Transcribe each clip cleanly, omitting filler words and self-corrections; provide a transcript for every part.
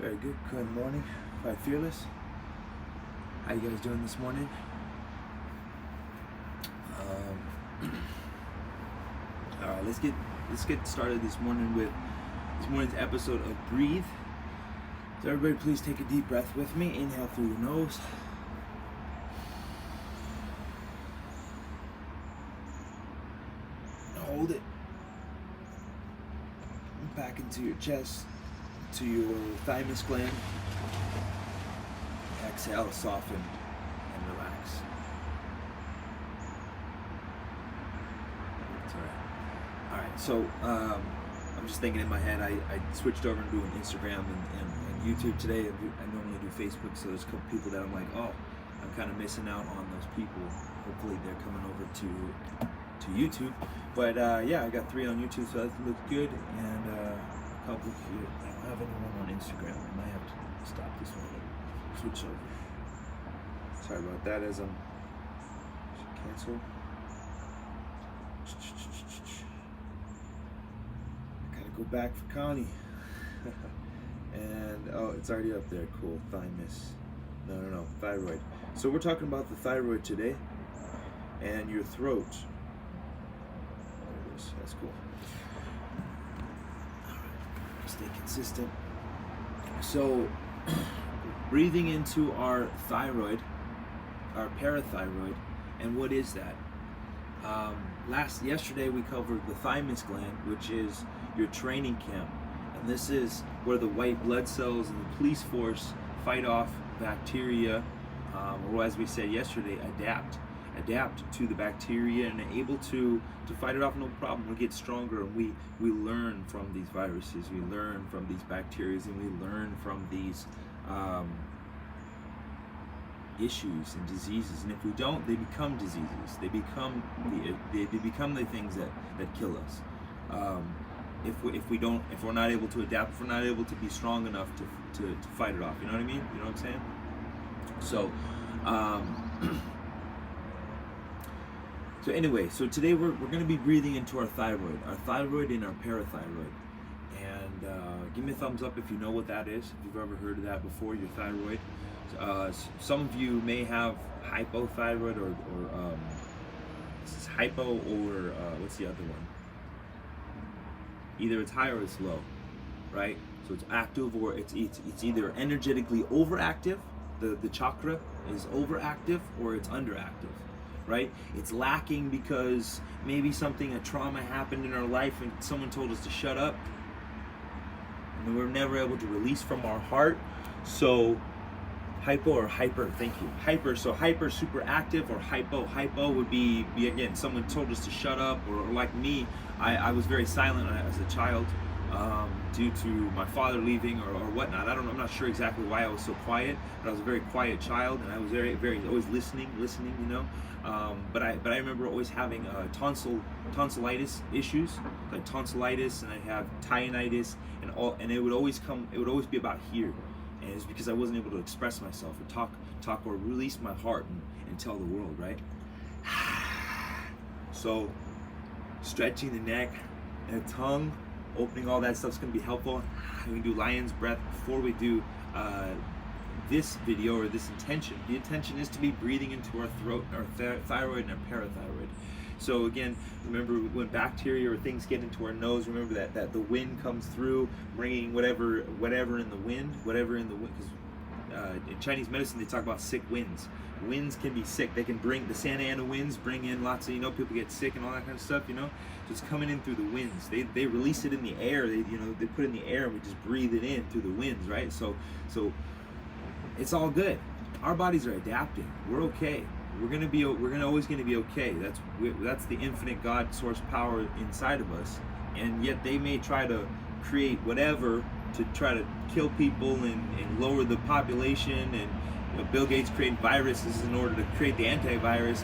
Very good. Good morning. Quite fearless. How you guys doing this morning? All right, let's get started this morning with this morning's episode of Breathe. So everybody, please take a deep breath with me. Inhale through your nose. Hold it. Back into your chest, to your thymus gland. Exhale, soften, and relax. It's all right. So I'm just thinking in my head, I switched over and doing Instagram and YouTube today. I normally do Facebook, so there's a couple people that I'm like, oh, I'm kind of missing out on those people. Hopefully they're coming over to YouTube. But yeah, I got 3 on YouTube, so that looks good, and a couple here. I don't have anyone on Instagram. I might have to stop this one and switch over. Sorry about that. As I'm cancel. I gotta go back for Connie. And oh, it's already up there. Cool. Thymus. No. Thyroid. So we're talking about the thyroid today, and your throat. That's cool. All right. Stay consistent. So, breathing into our thyroid, our parathyroid, and what is that? Yesterday we covered the thymus gland, which is your training camp, and this is where the white blood cells and the police force fight off bacteria, or as we said yesterday, adapt to the bacteria and are able to fight it off no problem. We get stronger, and we learn from these viruses, we learn from these bacteria, and we learn from these issues and diseases. And if we don't, they become diseases. They become the things that kill us. If we're not able to adapt, if we're not able to be strong enough to fight it off. You know what I mean? You know what I'm saying? So. So anyway, so today we're going to be breathing into our thyroid and our parathyroid. And give me a thumbs up if you know what that is, if you've ever heard of that before, your thyroid. Some of you may have hypothyroid or this is hypo, or what's the other one? Either it's high or it's low, right? So it's active, or it's either energetically overactive, the chakra is overactive, or it's underactive. Right? It's lacking because maybe a trauma happened in our life and someone told us to shut up, and we were never able to release from our heart. So hypo or hyper, thank you. Hyper, so hyper, super active, or hypo. Hypo would be again, someone told us to shut up, or like me, I was very silent as a child due to my father leaving or whatnot. I'm not sure exactly why I was so quiet, but I was a very quiet child, and I was very always listening, you know. But I remember always having tonsillitis issues, like tonsillitis, and I have tyonitis, and it would always be about here, and it's because I wasn't able to express myself or talk or release my heart and tell the world, right? So stretching the neck and the tongue, opening, all that stuff's going to be helpful. We can do lion's breath before we do this video, or this intention. The intention is to be breathing into our throat, our thyroid, and our parathyroid. So again, remember when bacteria or things get into our nose, remember that the wind comes through, bringing whatever in the wind, because in Chinese medicine they talk about sick winds. Winds can be sick. They can bring the Santa Ana winds, bring in lots of, people get sick and all that kind of stuff, So it's coming in through the winds. They release it in the air. They put it in the air, and we just breathe it in through the winds, right? So it's all good. Our bodies are adapting. We're okay. We're always gonna be okay. That's the infinite God source power inside of us. And yet they may try to create whatever to try to kill people and lower the population, and Bill Gates created viruses in order to create the antivirus.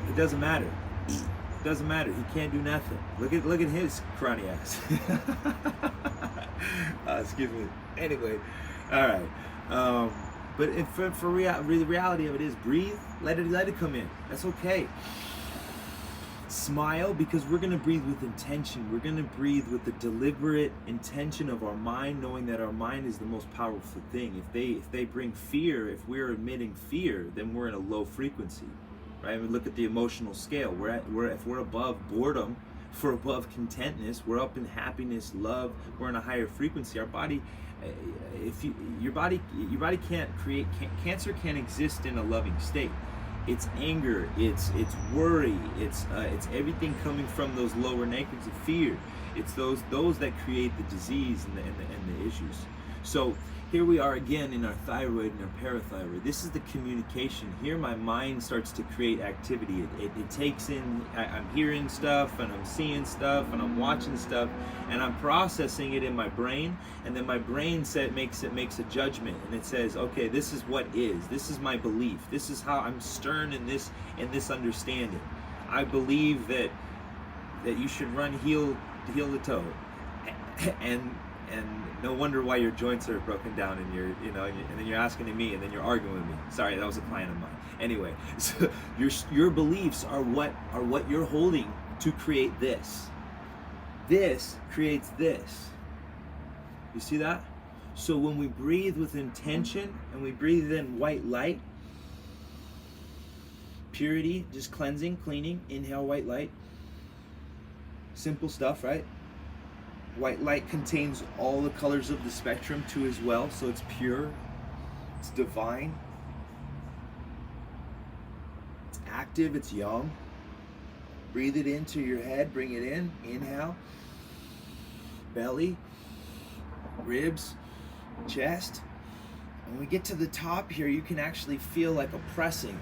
It doesn't matter. It doesn't matter. He can't do nothing. Look at his crony ass. Excuse me. Anyway, all right. But the reality of it is, breathe. Let it come in. That's okay. Smile, because we're going to breathe with intention. We're going to breathe with the deliberate intention of our mind, knowing that our mind is the most powerful thing. If they bring fear, if we're emitting fear, then we're in a low frequency, right? We look at the emotional scale. If we're above boredom, if we're above contentness, we're up in happiness, love, we're in a higher frequency. Our body, your body can't create, cancer can't exist in a loving state. It's anger, it's worry, it's everything coming from those lower negatives of fear. It's those that create the disease and the issues. So here we are again in our thyroid and our parathyroid. This is the communication. Here my mind starts to create activity. It takes in, I'm hearing stuff and I'm seeing stuff and I'm watching stuff and I'm processing it in my brain, and then my brain makes a judgment, and it says, okay, this is what is. This is my belief. This is how I'm stern in this understanding. I believe that you should run heel to toe, and no wonder why your joints are broken down, and and then you're asking me, and then you're arguing with me. Sorry, that was a client of mine. Anyway, so your beliefs are what you're holding to create this. This creates this. You see that? So when we breathe with intention and we breathe in white light, purity, just cleansing, cleaning, inhale white light. Simple stuff, right? White light contains all the colors of the spectrum too as well, so it's pure, it's divine, it's active, it's yang. Breathe it into your head, bring it in, inhale, belly, ribs, chest. When we get to the top here, you can actually feel like a pressing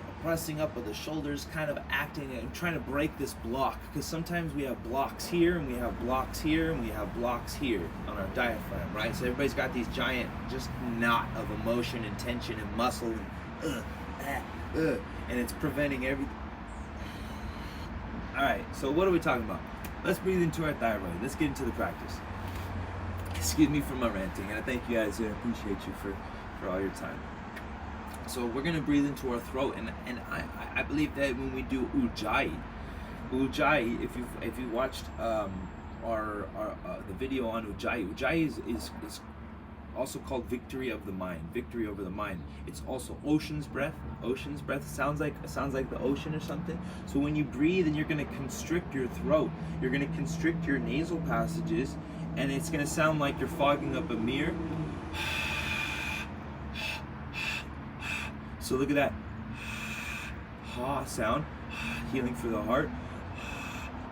up of the shoulders, kind of acting and trying to break this block, because sometimes we have blocks here and we have blocks here and we have blocks here on our diaphragm, right? So everybody's got these giant just knot of emotion and tension and muscle and it's preventing everything. All right, so what are we talking about? Let's breathe into our thyroid. Let's get into the practice. Excuse me for my ranting, and I thank you guys, and I appreciate you for all your time. So we're gonna breathe into our throat, and I believe that when we do Ujjayi, if you watched the video on Ujjayi is also called victory of the mind, victory over the mind. It's also ocean's breath. Ocean's breath sounds like the ocean or something. So when you breathe and you're gonna constrict your throat, you're gonna constrict your nasal passages, and it's gonna sound like you're fogging up a mirror. So look at that ha sound, healing for the heart,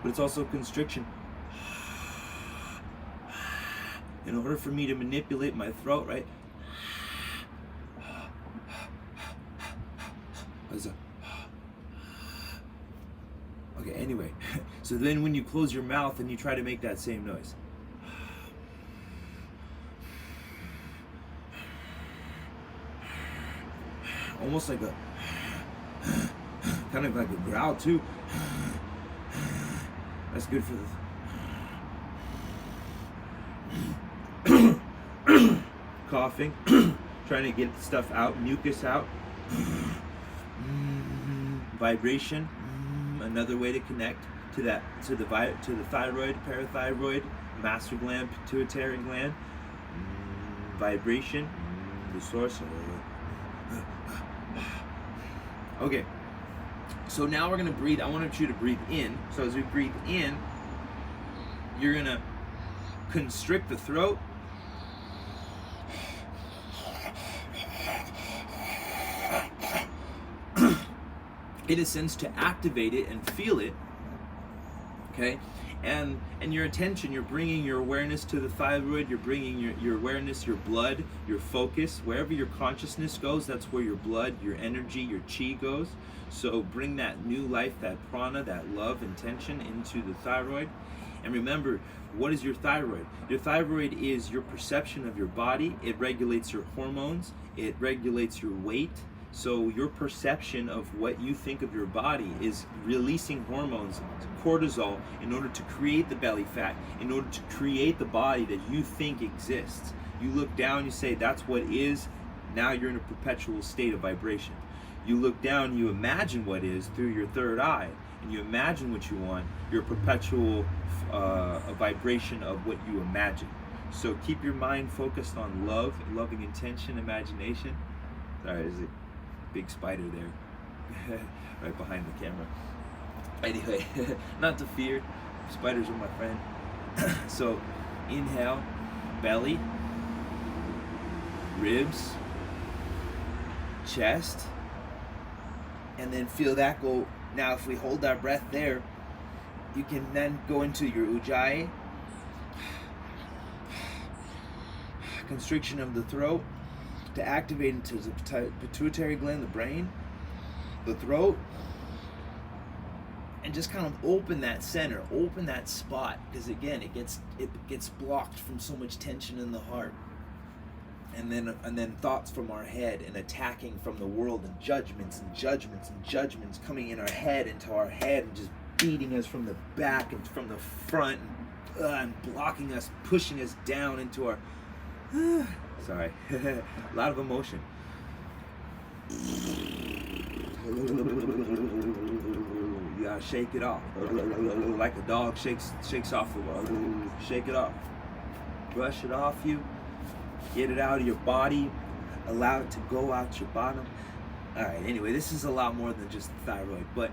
but it's also constriction. In order for me to manipulate my throat, right? Okay, anyway, so then when you close your mouth and you try to make that same noise. Almost like a, kind of like a growl too. That's good for the coughing, trying to get stuff out, mucus out. Vibration, another way to connect to the thyroid, parathyroid, master gland, pituitary gland. Vibration, the source. Okay, so now we're gonna breathe. I want you to breathe in. So as we breathe in, you're gonna constrict the throat. In a sense, to activate it and feel it. Okay, and your attention, you're bringing your awareness to the thyroid, you're bringing your awareness, your blood, your focus, wherever your consciousness goes, that's where your blood, your energy, your chi goes. So bring that new life, that prana, that love, intention into the thyroid. And remember, what is your thyroid? Your thyroid is your perception of your body. It regulates your hormones, it regulates your weight. So your perception of what you think of your body is releasing hormones, cortisol, in order to create the belly fat, in order to create the body that you think exists. You look down, you say, that's what is. Now you're in a perpetual state of vibration. You look down, you imagine what is through your third eye, and you imagine what you want, you're a perpetual a vibration of what you imagine. So keep your mind focused on love, loving intention, imagination. Sorry, there's a big spider there right behind the camera. Anyway, not to fear, spiders are my friend. So inhale, belly, ribs, chest, and then feel that go. Now if we hold our breath there, you can then go into your ujjayi, constriction of the throat, to activate into the pituitary gland, the brain, the throat, and just kind of open that center, open that spot, because again, it gets blocked from so much tension in the heart. And then thoughts from our head and attacking from the world, and judgments coming in our head, into our head, and just beating us from the back and from the front, and blocking us, pushing us down into our sorry, a lot of emotion. You gotta shake it off, like a dog shakes off the wall. Shake it off, brush it off you. Get it out of your body, allow it to go out your bottom. All right, anyway, this is a lot more than just the thyroid, but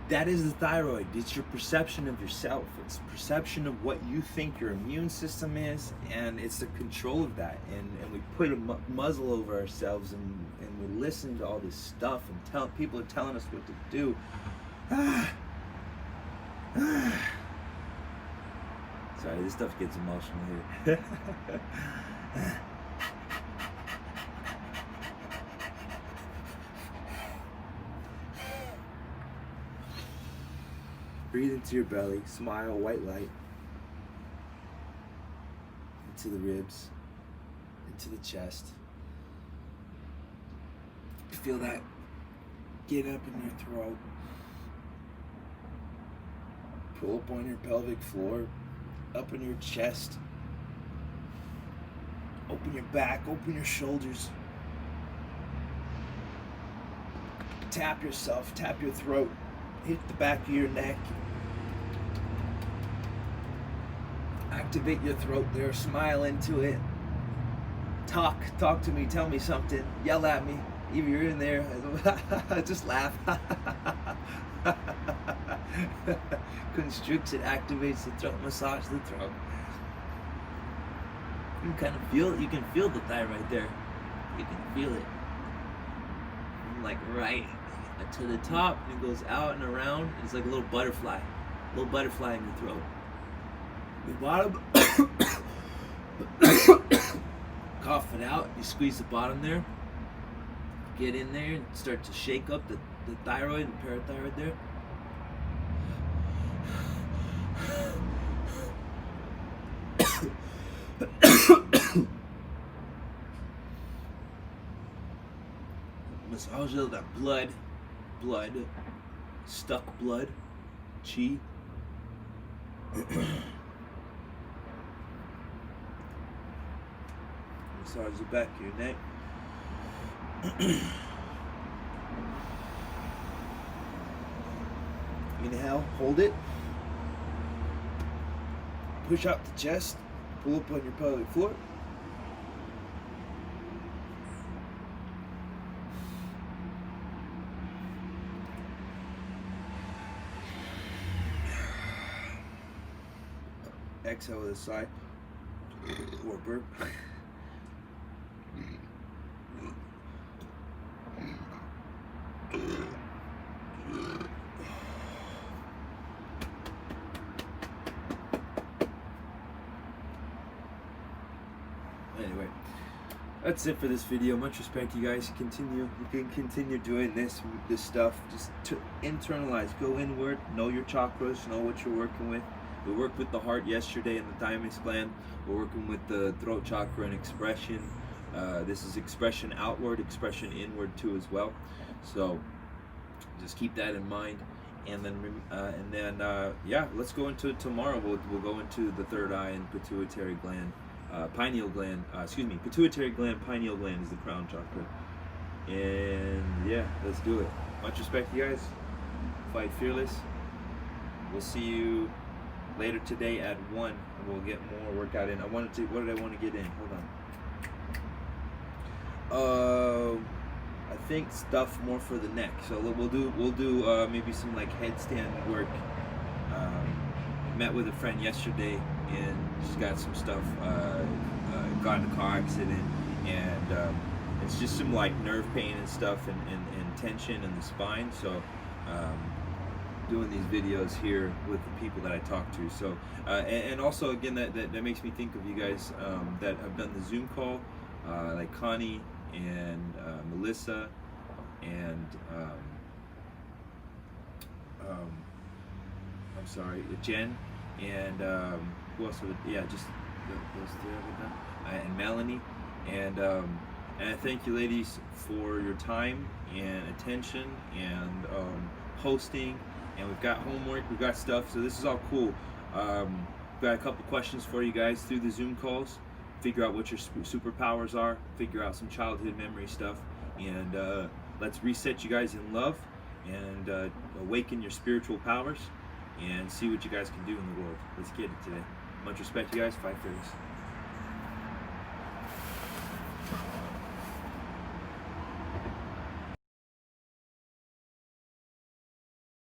that is the thyroid. It's your perception of yourself. It's perception of what you think your immune system is, and it's the control of that. And we put a muzzle over ourselves, and we're listening to all this stuff, and people are telling us what to do. Sorry, this stuff gets emotional here. Breathe into your belly, smile, white light, into the ribs, into the chest. Feel that get up in your throat. Pull up on your pelvic floor, up in your chest. Open your back, open your shoulders. Tap yourself, tap your throat. Hit the back of your neck. Activate your throat there, smile into it. Talk to me, tell me something, yell at me. If you're in there, just laugh. Constricts it, activates the throat, massage the throat. You kind of feel it, you can feel the thyroid there. You can feel it. Like right to the top, and it goes out and around. It's like a little butterfly in your throat. The bottom, cough it out. You squeeze the bottom there. Get in there and start to shake up the thyroid and parathyroid there. Massage of that blood, stuck blood, chi. Massage the back of your neck. Inhale, hold it. Push out the chest, pull up on your pelvic floor. Exhale to the side, or burp. Anyway, that's it for this video. Much respect, you guys. You can continue doing this stuff. Just to internalize, go inward, know your chakras, know what you're working with. We worked with the heart yesterday and the thymus gland. We're working with the throat chakra and expression. This is expression outward, expression inward too as well. So just keep that in mind. And then yeah, let's go into it tomorrow. We'll go into the third eye and pituitary gland, pineal gland. Pituitary gland, pineal gland is the crown chakra. And yeah, let's do it. Much respect, you guys. Fight Fearless. We'll see you later today at 1, and we'll get more workout in. What did I want to get in? Hold on. I think stuff more for the neck. So we'll do maybe some like headstand work. Met with a friend yesterday, and she's got some stuff. Got in a car accident, and it's just some like nerve pain and stuff, and tension in the spine. So doing these videos here with the people that I talk to. So and also again that makes me think of you guys that have done the Zoom call, like Connie and Melissa and I'm sorry, Jen, and who else? Just those three I've done, and Melanie, and I thank you, ladies, for your time and attention and hosting. And we've got homework, we've got stuff, so this is all cool. Got a couple questions for you guys through the Zoom calls. Figure out what your superpowers are. Figure out some childhood memory stuff, and let's reset you guys in love and awaken your spiritual powers and see what you guys can do in the world. Let's get it today. Much respect, you guys. Fight Fearless.